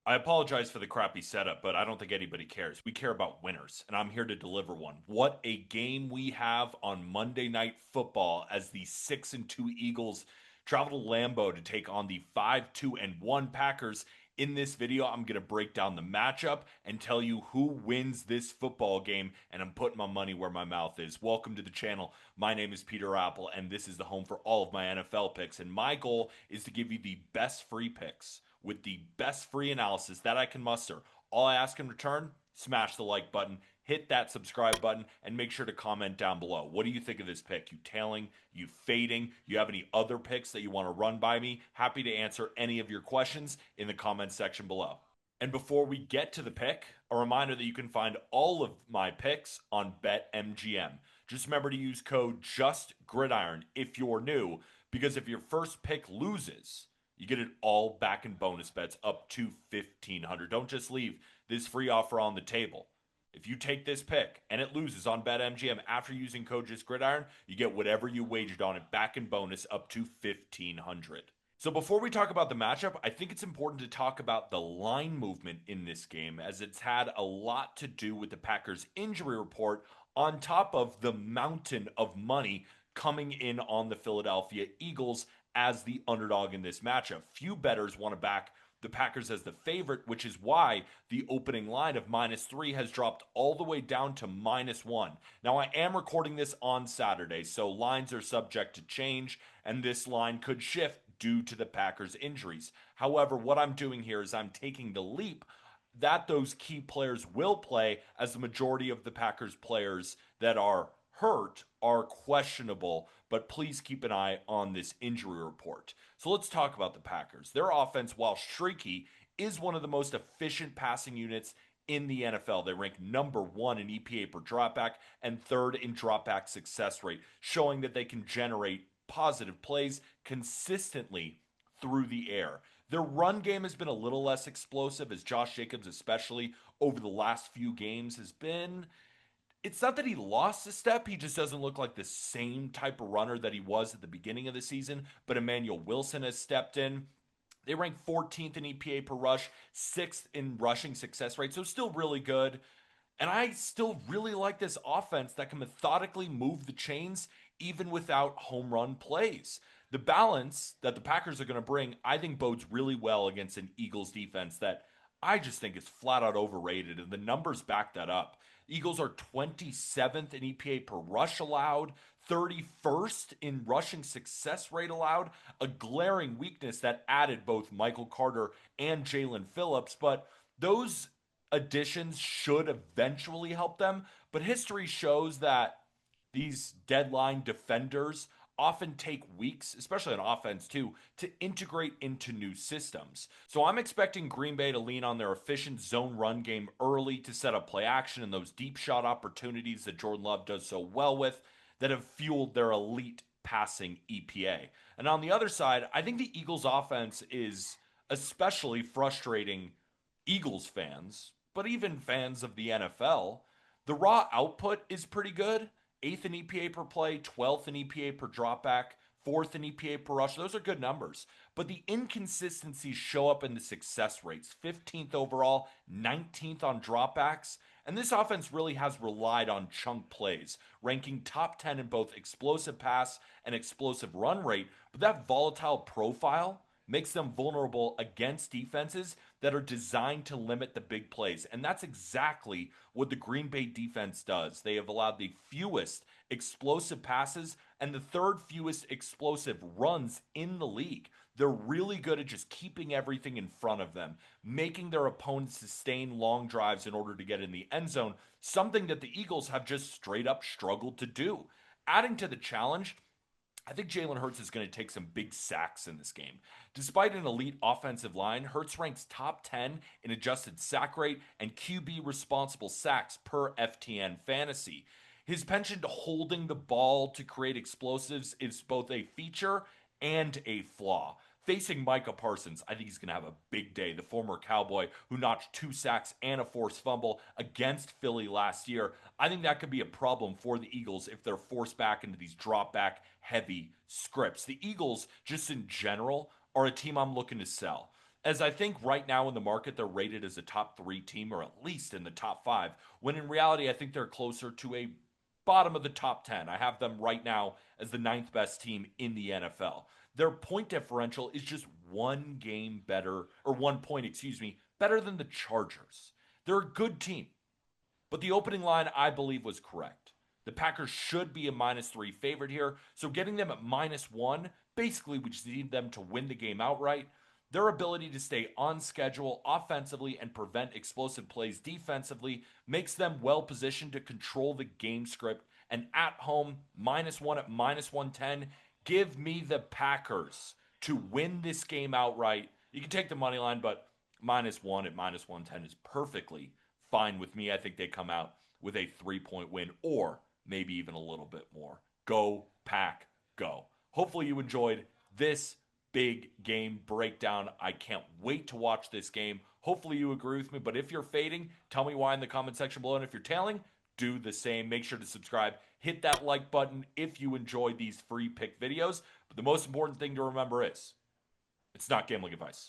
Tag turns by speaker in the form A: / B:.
A: I apologize for the crappy setup, but I don't think anybody cares. We care about winners, and I'm here to deliver one. What a game we have on Monday Night Football as the 6-2 Eagles travel to Lambeau to take on the 5-2-1 Packers. In this video, I'm going to break down the matchup and tell you who wins this football game, and I'm putting my money where my mouth is. Welcome to the channel. My name is Peter Apple, and this is the home for all of my NFL picks. And my goal is to give you the best free picks with the best free analysis that I can muster. All I ask in return, smash the like button, hit that subscribe button, and make sure to comment down below. What do you think of this pick? You tailing? You fading? You have any other picks that you want to run by me? Happy to answer any of your questions in the comments section below. And before we get to the pick, a reminder that you can find all of my picks on BetMGM. Just remember to use code JUSTGridiron if you're new, because if your first pick loses, you get it all back in bonus bets up to 1,500. Don't just leave this free offer on the table. If you take this pick and it loses on BetMGM after using code JustGridiron, you get whatever you wagered on it back in bonus up to 1,500. So before we talk about the matchup, I think it's important to talk about the line movement in this game, as it's had a lot to do with the Packers injury report on top of the mountain of money coming in on the Philadelphia Eagles as the underdog in this matchup. Few bettors want to back the Packers as the favorite, which is why the opening line of -3 has dropped all the way down to -1. Now, I am recording this on Saturday, so lines are subject to change, and this line could shift due to the Packers' injuries. However, what I'm doing here is I'm taking the leap that those key players will play, as the majority of the Packers players that are hurt are questionable, but please keep an eye on this injury report. So let's talk about the Packers. Their offense, while streaky, is one of the most efficient passing units in the NFL. They rank number one in EPA per dropback and third in dropback success rate, showing that they can generate positive plays consistently through the air. Their run game has been a little less explosive, as Josh Jacobs, especially over the last few games, has been. It's not that he lost a step, he just doesn't look like the same type of runner that he was at the beginning of the season. But Emmanuel Wilson has stepped in. They rank 14th in EPA per rush, 6th in rushing success rate, so still really good. And I still really like this offense that can methodically move the chains even without home run plays. The balance that the Packers are going to bring, I think, bodes really well against an Eagles defense that I just think is flat out overrated, and the numbers back that up. Eagles are 27th in EPA per rush allowed, 31st in rushing success rate allowed, a glaring weakness that added both Michael Carter and Jalen Phillips. But those additions should eventually help them. But history shows that these deadline defenders often take weeks, especially on offense too, to integrate into new systems. So I'm expecting Green Bay to lean on their efficient zone run game early to set up play action and those deep shot opportunities that Jordan Love does so well with, that have fueled their elite passing EPA. And on the other side, I think the Eagles offense is especially frustrating Eagles fans, but even fans of the NFL. The raw output is pretty good. 8th in EPA per play, 12th in EPA per dropback, 4th in EPA per rush. Those are good numbers. But the inconsistencies show up in the success rates. 15th overall, 19th on dropbacks. And this offense really has relied on chunk plays, ranking top 10 in both explosive pass and explosive run rate. But that volatile profile makes them vulnerable against defenses that are designed to limit the big plays. And that's exactly what the Green Bay defense does. They have allowed the fewest explosive passes and the third fewest explosive runs in the league. They're really good at just keeping everything in front of them, making their opponents sustain long drives in order to get in the end zone, something that the Eagles have just straight up struggled to do. Adding to the challenge, I think Jalen Hurts is going to take some big sacks in this game. Despite an elite offensive line, Hurts ranks top 10 in adjusted sack rate and QB responsible sacks per FTN Fantasy. His penchant to holding the ball to create explosives is both a feature and a flaw. Facing Micah Parsons, I think he's going to have a big day. The former Cowboy who notched 2 sacks and a forced fumble against Philly last year. I think that could be a problem for the Eagles if they're forced back into these drop back heavy scripts. The Eagles, just in general, are a team I'm looking to sell. as I think right now in the market they're rated as a top 3 team or at least in the top 5, when in reality I think they're closer to a bottom of the top 10. I have them right now as the ninth best team in the NFL. Their point differential is just one game better, or 1 point, excuse me, better than the Chargers. They're a good team, but the opening line I believe was correct. The Packers should be a -3 favorite here, so getting them at -1, basically we just need them to win the game outright. Their ability to stay on schedule offensively and prevent explosive plays defensively makes them well positioned to control the game script. And at home, -1 at -110, give me the Packers to win this game outright. You can take the money line, but -1 at -110 is perfectly fine with me. I think they come out with a 3-point win or maybe even a little bit more. Go, Pack, go. Hopefully you enjoyed this big game breakdown. I can't wait to watch this game. Hopefully you agree with me, but if you're fading, tell me why in the comment section below. And if you're tailing, do the same. Make sure to subscribe. Hit that like button if you enjoy these free pick videos. But the most important thing to remember is it's not gambling advice.